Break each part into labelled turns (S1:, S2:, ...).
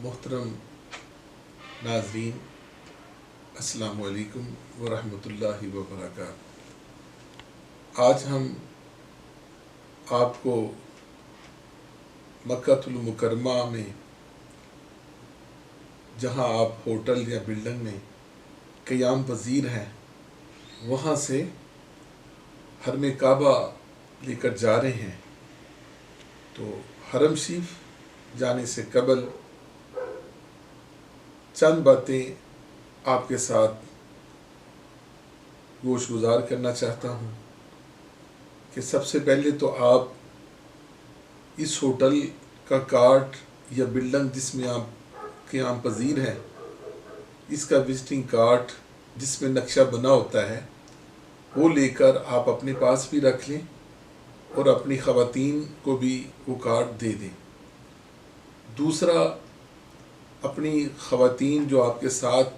S1: محترم ناظرین، السلام علیکم ورحمۃ اللہ وبرکاتہ۔ آج ہم آپ کو مکہ المکرمہ میں، جہاں آپ ہوٹل یا بلڈنگ میں قیام پذیر ہیں، وہاں سے حرم کعبہ لے کر جا رہے ہیں۔ تو حرم شریف جانے سے قبل چند باتیں آپ کے ساتھ گوش گزار کرنا چاہتا ہوں کہ سب سے پہلے تو آپ اس ہوٹل کا کارڈ یا بلڈنگ جس میں آپ قیام پذیر ہیں، اس کا وزٹنگ کارڈ جس میں نقشہ بنا ہوتا ہے، وہ لے کر آپ اپنے پاس بھی رکھ لیں اور اپنی خواتین کو بھی وہ کارڈ دے دیں۔ دوسرا، اپنی خواتین جو آپ کے ساتھ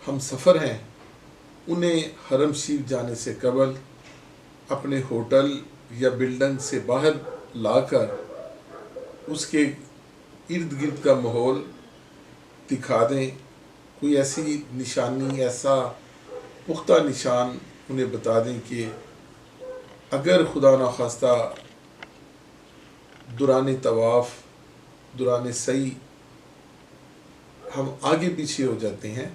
S1: ہم سفر ہیں، انہیں حرم شریف جانے سے قبل اپنے ہوٹل یا بلڈنگ سے باہر لا کر اس کے ارد گرد کا ماحول دکھا دیں۔ کوئی ایسی نشانی، ایسا پختہ نشان انہیں بتا دیں کہ اگر خدا نخواستہ دوران طواف، دوران سعی ہم آگے پیچھے ہو جاتے ہیں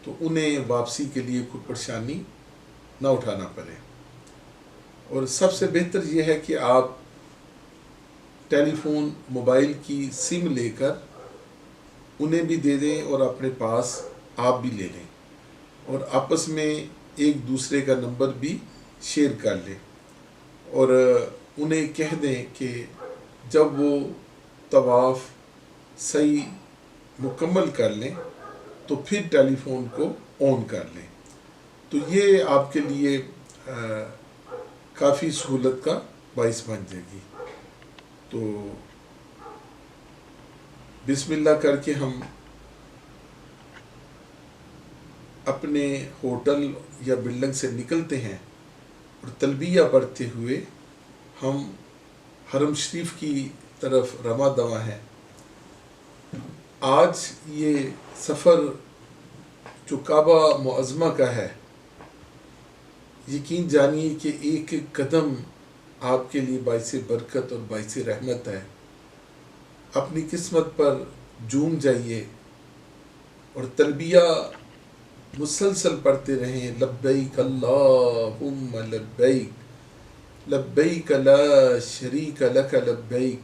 S1: تو انہیں واپسی کے لیے کوئی پریشانی نہ اٹھانا پڑے۔ اور سب سے بہتر یہ ہے کہ آپ ٹیلی فون، موبائل کی سم لے کر انہیں بھی دے دیں اور اپنے پاس آپ بھی لے لیں، اور آپس میں ایک دوسرے کا نمبر بھی شیئر کر لیں، اور انہیں کہہ دیں کہ جب وہ طواف سعی مکمل کر لیں تو پھر ٹیلی فون کو آن کر لیں۔ تو یہ آپ کے لیے کافی سہولت کا باعث بن جائے گی۔ تو بسم اللہ کر کے ہم اپنے ہوٹل یا بلڈنگ سے نکلتے ہیں اور تلبیہ پڑھتے ہوئے ہم حرم شریف کی طرف رواں دواں ہیں۔ آج یہ سفر جو کعبہ معظمہ کا ہے، یقین جانیے کہ ایک ایک قدم آپ کے لیے باعث برکت اور باعث رحمت ہے۔ اپنی قسمت پر جوم جائیے اور تلبیہ مسلسل پڑھتے رہیں، لبیک اللہم لبیک، لبیک لا شریک لک لبیک،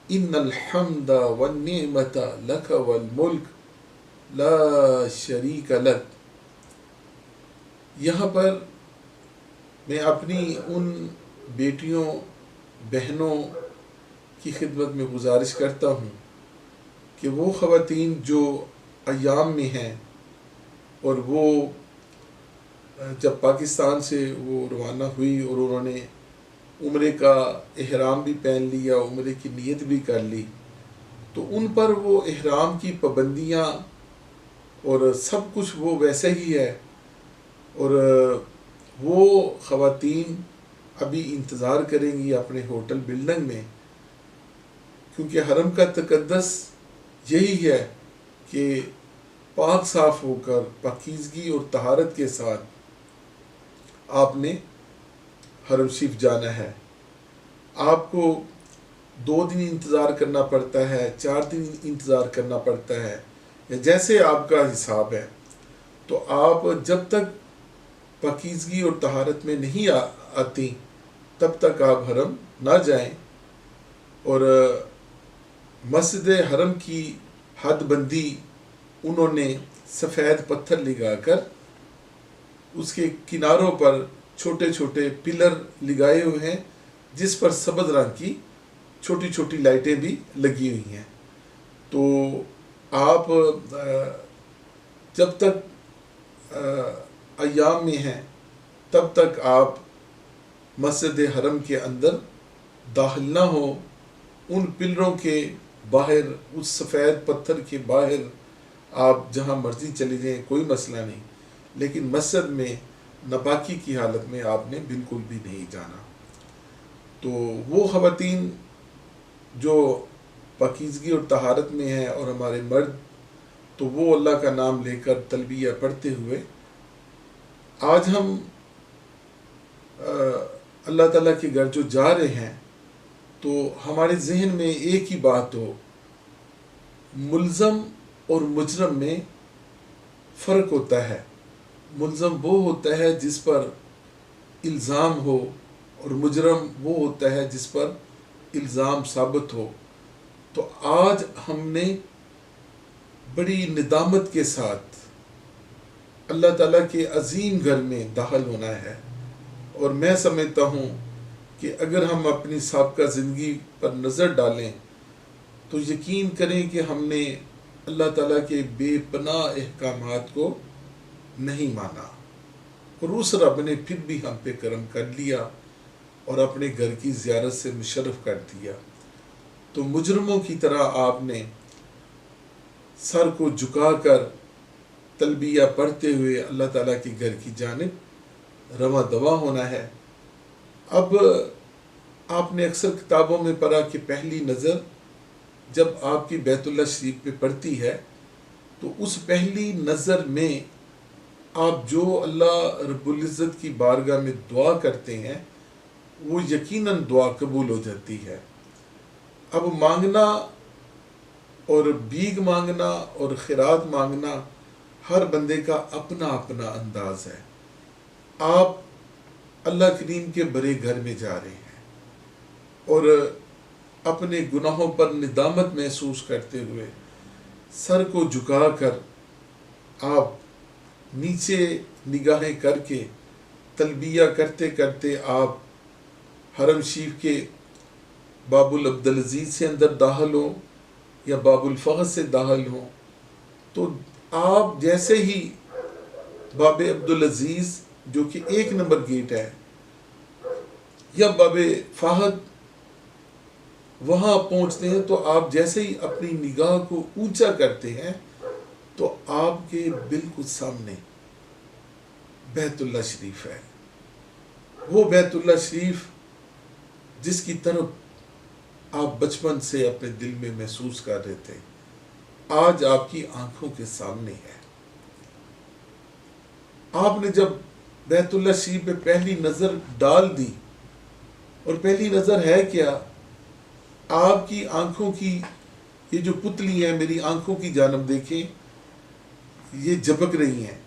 S1: ان الحمد والنعمت لک والملک لا شریک لک۔ یہاں پر میں اپنی ان بیٹیوں، بہنوں کی خدمت میں گزارش کرتا ہوں کہ وہ خواتین جو ایام میں ہیں اور وہ جب پاکستان سے وہ روانہ ہوئی اور انہوں نے عمرے کا احرام بھی پہن لیا، عمرے کی نیت بھی کر لی، تو ان پر وہ احرام کی پابندیاں اور سب کچھ وہ ویسے ہی ہے، اور وہ خواتین ابھی انتظار کریں گی اپنے ہوٹل بلڈنگ میں، کیونکہ حرم کا تقدس یہی ہے کہ پاک صاف ہو کر پاکیزگی اور طہارت کے ساتھ آپ نے حرم شریف جانا ہے۔ آپ کو 2 دن انتظار کرنا پڑتا ہے، 4 دن انتظار کرنا پڑتا ہے، یا جیسے آپ کا حساب ہے۔ تو آپ جب تک پاکیزگی اور طہارت میں نہیں آتی تب تک آپ حرم نہ جائیں، اور مسجد حرم کی حد بندی انہوں نے سفید پتھر لگا کر اس کے کناروں پر چھوٹے چھوٹے پلر لگائے ہوئے ہیں، جس پر سبز رنگ کی چھوٹی چھوٹی لائٹیں بھی لگی ہوئی ہیں۔ تو آپ جب تک ایام میں ہیں تب تک آپ مسجد حرم کے اندر داخل نہ ہو۔ ان پلروں کے باہر، اس سفید پتھر کے باہر آپ جہاں مرضی چلے جائیں، کوئی مسئلہ نہیں، لیکن مسجد میں ناپاکی کی حالت میں آپ نے بالکل بھی نہیں جانا۔ تو وہ خواتین جو پاکیزگی اور طہارت میں ہیں، اور ہمارے مرد تو وہ اللہ کا نام لے کر تلبیہ پڑھتے ہوئے آج ہم اللہ تعالیٰ کے گھر جو جا رہے ہیں تو ہمارے ذہن میں ایک ہی بات ہو، ملزم اور مجرم میں فرق ہوتا ہے۔ ملزم وہ ہوتا ہے جس پر الزام ہو، اور مجرم وہ ہوتا ہے جس پر الزام ثابت ہو۔ تو آج ہم نے بڑی ندامت کے ساتھ اللہ تعالیٰ کے عظیم گھر میں داخل ہونا ہے، اور میں سمجھتا ہوں کہ اگر ہم اپنی سابقہ زندگی پر نظر ڈالیں تو یقین کریں کہ ہم نے اللہ تعالیٰ کے بے پناہ احکامات کو نہیں مانا، اور اس رب نے پھر بھی ہم پہ کرم کر لیا اور اپنے گھر کی زیارت سے مشرف کر دیا۔ تو مجرموں کی طرح آپ نے سر کو جھکا کر تلبیہ پڑھتے ہوئے اللہ تعالیٰ کے گھر کی جانب رواں دواں ہونا ہے۔ اب آپ نے اکثر کتابوں میں پڑھا کہ پہلی نظر جب آپ کی بیت اللہ شریف پہ پڑتی ہے تو اس پہلی نظر میں آپ جو اللہ رب العزت کی بارگاہ میں دعا کرتے ہیں وہ یقیناً دعا قبول ہو جاتی ہے۔ اب مانگنا اور بھیک مانگنا اور خیرات مانگنا ہر بندے کا اپنا اپنا انداز ہے۔ آپ اللہ کریم کے بڑے گھر میں جا رہے ہیں اور اپنے گناہوں پر ندامت محسوس کرتے ہوئے سر کو جھکا کر آپ نیچے نگاہیں کر کے تلبیہ کرتے کرتے آپ حرم شریف کے باب العبدالعزیز سے اندر داخل ہوں یا باب الفغد سے داخل ہوں، تو آپ جیسے ہی باب عبدالعزیز جو کہ 1 نمبر گیٹ ہے یا باب فہد وہاں پہنچتے ہیں تو آپ جیسے ہی اپنی نگاہ کو اونچا کرتے ہیں تو آپ کے بالکل سامنے بیت اللہ شریف ہے، وہ بیت اللہ شریف جس کی طرف آپ بچپن سے اپنے دل میں محسوس کر رہے تھے آج آپ کی آنکھوں کے سامنے ہے۔ آپ نے جب بیت اللہ شریف پہ پہلی نظر ڈال دی، اور پہلی نظر ہے کیا، آپ کی آنکھوں کی یہ جو پتلی ہیں میری آنکھوں کی جانب دیکھیں، یہ جھپک رہی ہیں۔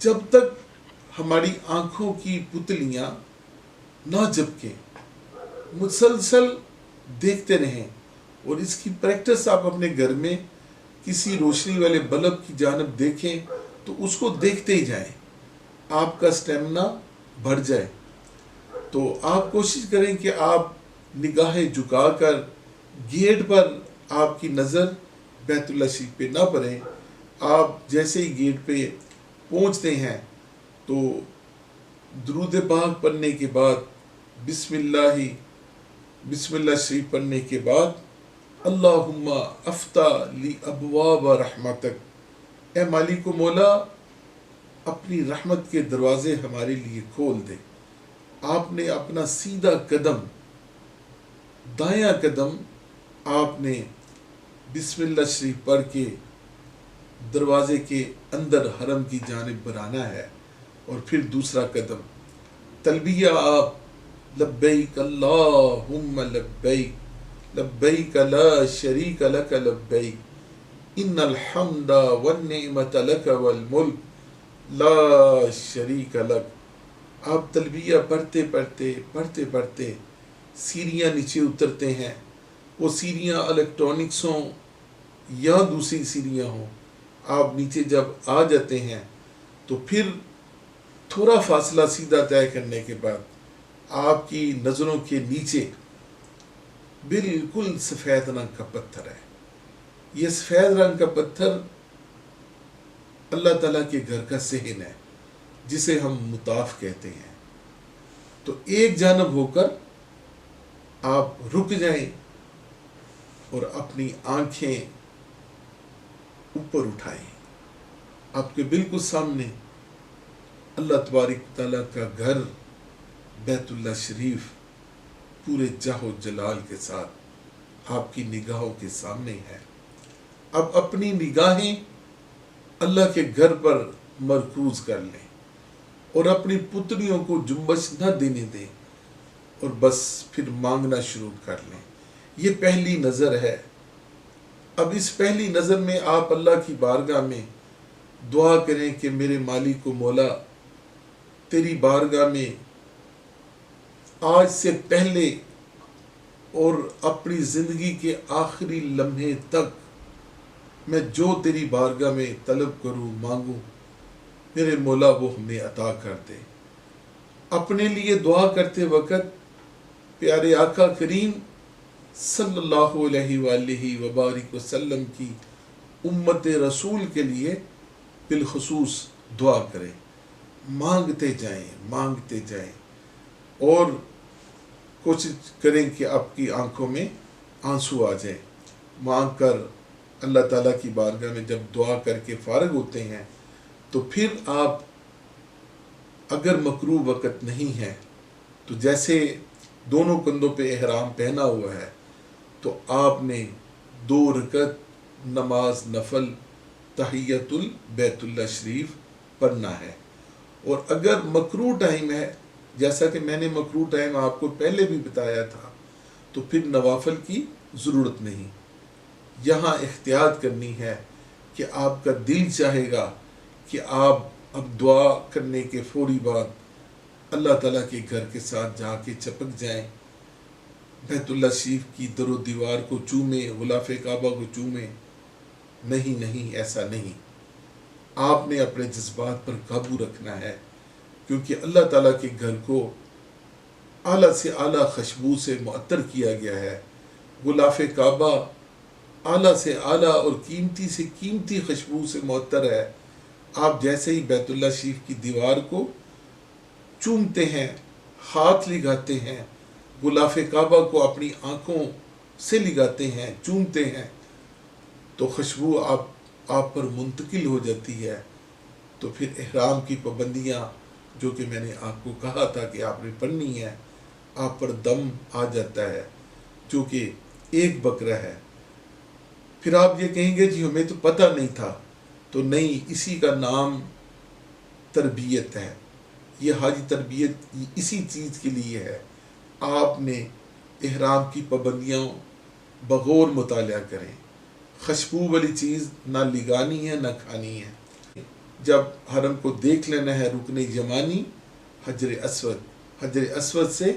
S1: جب تک ہماری آنکھوں کی پتلیاں نہ جھپکیں مسلسل دیکھتے رہیں، اور اس کی پریکٹس آپ اپنے گھر میں کسی روشنی والے بلب کی جانب دیکھیں تو اس کو دیکھتے ہی جائیں، آپ کا سٹیمنا بڑھ جائے۔ تو آپ کوشش کریں کہ آپ نگاہیں جھکا کر گیٹ پر آپ کی نظر بیت اللہ شریف پہ نہ پڑیں۔ آپ جیسے ہی گیٹ پہ پہنچتے ہیں تو درود پاک پڑھنے کے بعد بسم اللہ شریف پڑھنے کے بعد اللہم افتح لی ابواب رحمتک، اے مالک و مولا اپنی رحمت کے دروازے ہمارے لیے کھول دے۔ آپ نے اپنا سیدھا قدم، دایاں قدم آپ نے بسم اللہ شریف پڑھ کے دروازے کے اندر حرم کی جانب بڑھانا ہے، اور پھر دوسرا قدم تلبیہ آپ لبیک اللہم لبیک لبیک لا شریک لک لبیک ان الحمد والنعمت لک والملک لا شریک لک۔ آپ تلبیہ پڑھتے پڑھتے سیڑھیاں نیچے اترتے ہیں، وہ سیڑھیاں الیکٹرانکس ہوں یا دوسری سیڑھیاں ہوں، آپ نیچے جب آ جاتے ہیں تو پھر تھوڑا فاصلہ سیدھا طے کرنے کے بعد آپ کی نظروں کے نیچے بالکل سفید رنگ کا پتھر ہے۔ یہ سفید رنگ کا پتھر اللہ تعالیٰ کے گھر کا صحن ہے جسے ہم مطاف کہتے ہیں۔ تو ایک جانب ہو کر آپ رک جائیں اور اپنی آنکھیں اوپر اٹھائیں، آپ کے بالکل سامنے اللہ تبارک تعالیٰ کا گھر بیت اللہ شریف پورے جاہ و جلال کے ساتھ آپ کی نگاہوں کے سامنے ہے۔ اب اپنی نگاہیں اللہ کے گھر پر مرکوز کر لیں اور اپنی پتلیوں کو جنبش نہ دینے دیں، اور بس پھر مانگنا شروع کر لیں۔ یہ پہلی نظر ہے۔ اب اس پہلی نظر میں آپ اللہ کی بارگاہ میں دعا کریں کہ میرے مالک و مولا، تیری بارگاہ میں آج سے پہلے اور اپنی زندگی کے آخری لمحے تک میں جو تیری بارگاہ میں طلب کروں، مانگوں، میرے مولا وہ ہمیں عطا کر دے۔ اپنے لیے دعا کرتے وقت پیارے آقا کریم صلی اللہ علیہ وآلہ وبارک وسلم کی امت رسول کے لیے بالخصوص دعا کریں، مانگتے جائیں اور کوشش کریں کہ آپ کی آنکھوں میں آنسو آ جائیں۔ مانگ کر اللہ تعالیٰ کی بارگاہ میں جب دعا کر کے فارغ ہوتے ہیں تو پھر آپ اگر مکروہ وقت نہیں ہے تو جیسے دونوں کندھوں پہ احرام پہنا ہوا ہے تو آپ نے 2 رکعت نماز نفل تحیت البیت اللہ شریف پڑھنا ہے۔ اور اگر مکروہ ٹائم ہے، جیسا کہ میں نے مکروہ ٹائم آپ کو پہلے بھی بتایا تھا، تو پھر نوافل کی ضرورت نہیں۔ یہاں احتیاط کرنی ہے کہ آپ کا دل چاہے گا کہ آپ اب دعا کرنے کے فوری بعد اللہ تعالیٰ کے گھر کے ساتھ جا کے چپک جائیں، بیت اللہ شریف کی در و دیوار کو چومیں، غلاف کعبہ کو چومیں۔ نہیں، ایسا نہیں۔ آپ نے اپنے جذبات پر قابو رکھنا ہے، کیونکہ اللہ تعالیٰ کے گھر کو اعلیٰ سے اعلیٰ خوشبو سے معطر کیا گیا ہے۔ غلاف کعبہ اعلیٰ سے اعلیٰ اور قیمتی سے قیمتی خوشبو سے معطر ہے۔ آپ جیسے ہی بیت اللہ شریف کی دیوار کو چومتے ہیں، ہاتھ لگاتے ہیں، غلاف کعبہ کو اپنی آنکھوں سے لگاتے ہیں، چومتے ہیں، تو خوشبو آپ پر منتقل ہو جاتی ہے۔ تو پھر احرام کی پابندیاں جو کہ میں نے آپ کو کہا تھا کہ آپ نے پڑھنی ہے، آپ پر دم آ جاتا ہے، جو کہ 1 بکرا ہے۔ پھر آپ یہ کہیں گے جی ہمیں تو پتہ نہیں تھا، تو نہیں، اسی کا نام تربیت ہے۔ یہ حاجی تربیت اسی چیز کے لیے ہے۔ آپ نے احرام کی پابندیاں بغور مطالعہ کریں۔ خوشبو والی چیز نہ لگانی ہے نہ کھانی ہے۔ جب حرم کو دیکھ لینا ہے، رکن یمانی، حجر اسود سے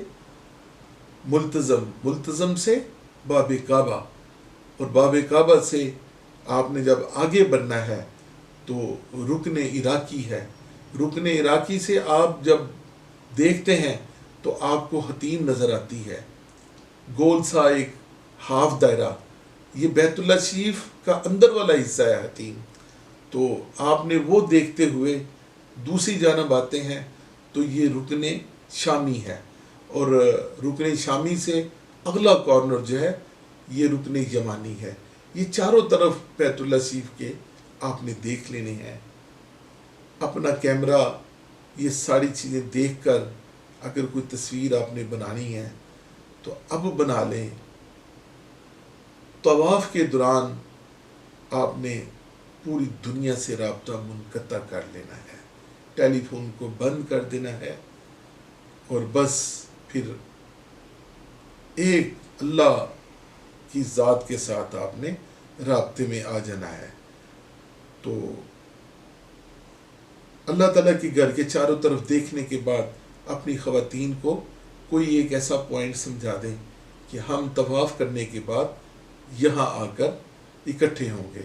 S1: ملتزم سے باب کعبہ، اور باب کعبہ سے آپ نے جب آگے بڑھنا ہے تو رکن عراقی ہے۔ رکن عراقی سے آپ جب دیکھتے ہیں تو آپ کو حتیم نظر آتی ہے، گول سا ایک ہاف دائرہ، یہ بیت اللہ شریف کا اندر والا حصہ ہے حتیم۔ تو آپ نے وہ دیکھتے ہوئے دوسری جانب آتے ہیں تو یہ رکن شامی ہے، اور رکن شامی سے اگلا کارنر جو ہے یہ رکن یمانی ہے۔ یہ چاروں طرف بیت اللہ شریف کے آپ نے دیکھ لینے ہیں۔ اپنا کیمرہ یہ ساری چیزیں دیکھ کر اگر کوئی تصویر آپ نے بنانی ہے تو اب بنا لیں۔ طواف کے دوران آپ نے پوری دنیا سے رابطہ منقطع کر لینا ہے، ٹیلی فون کو بند کر دینا ہے، اور بس پھر ایک اللہ کی ذات کے ساتھ آپ نے رابطے میں آ جانا ہے۔ تو اللہ تعالیٰ کے گھر کے چاروں طرف دیکھنے کے بعد اپنی خواتین کو کوئی ایک ایسا پوائنٹ سمجھا دیں کہ ہم طواف کرنے کے بعد یہاں آ کر اکٹھے ہوں گے۔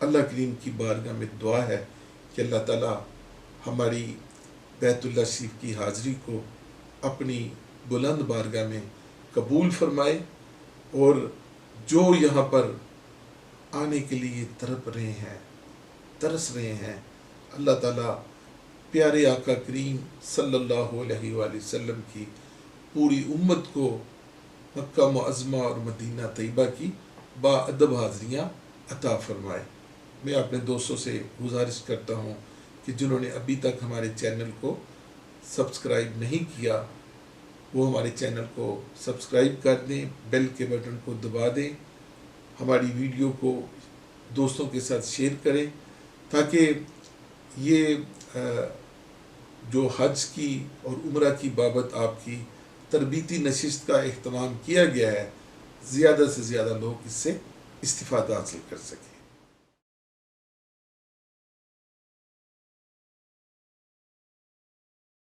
S1: اللہ کریم کی بارگاہ میں دعا ہے کہ اللہ تعالیٰ ہماری بیت اللہ شریف کی حاضری کو اپنی بلند بارگاہ میں قبول فرمائے، اور جو یہاں پر آنے کے لیے ترس رہے ہیں، اللہ تعالیٰ پیارے آقا کریم صلی اللہ علیہ وآلہ وسلم کی پوری امت کو مکہ معظمہ اور مدینہ طیبہ کی باادب حاضریاں عطا فرمائے۔ میں اپنے دوستوں سے گزارش کرتا ہوں کہ جنہوں نے ابھی تک ہمارے چینل کو سبسکرائب نہیں کیا وہ ہمارے چینل کو سبسکرائب کر دیں، بیل کے بٹن کو دبا دیں، ہماری ویڈیو کو دوستوں کے ساتھ شیئر کریں، تاکہ یہ جو حج کی اور عمرہ کی بابت آپ کی تربیتی نشست کا اہتمام کیا گیا ہے، زیادہ سے زیادہ لوگ اس سے استفادہ حاصل کر سکیں۔